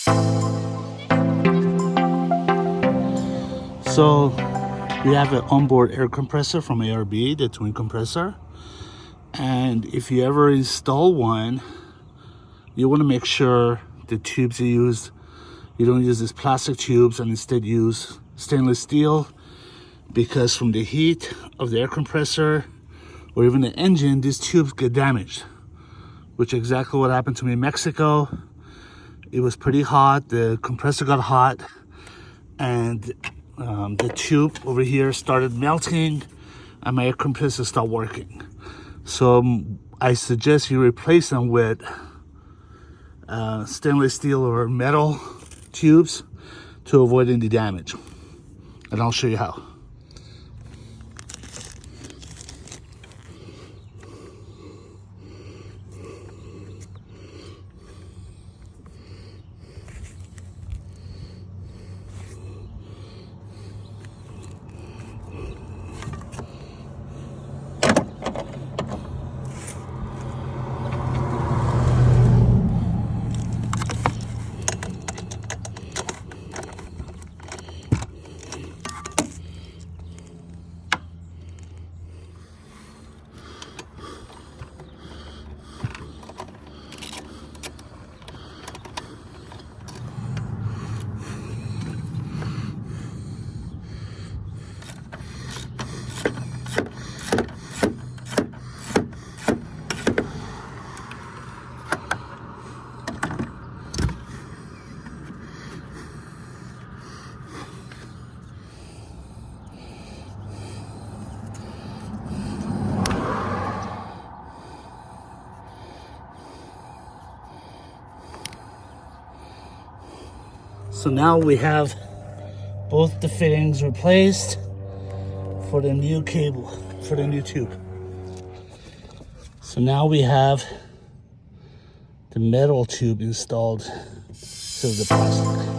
So we have an onboard air compressor from ARB, the twin compressor. And if you ever install one, you want to make sure the tubes you don't use these plastic tubes and instead use stainless steel, because from the heat of the air compressor or even the engine, these tubes get damaged, which is exactly what happened to me in Mexico. It was pretty hot, the compressor got hot, and the tube over here started melting and my air compressor stopped working. So I suggest you replace them with stainless steel or metal tubes to avoid any damage. And I'll show you how. So now we have both the fittings replaced for the new cable, for the new tube. So now we have the metal tube installed instead of the plastic.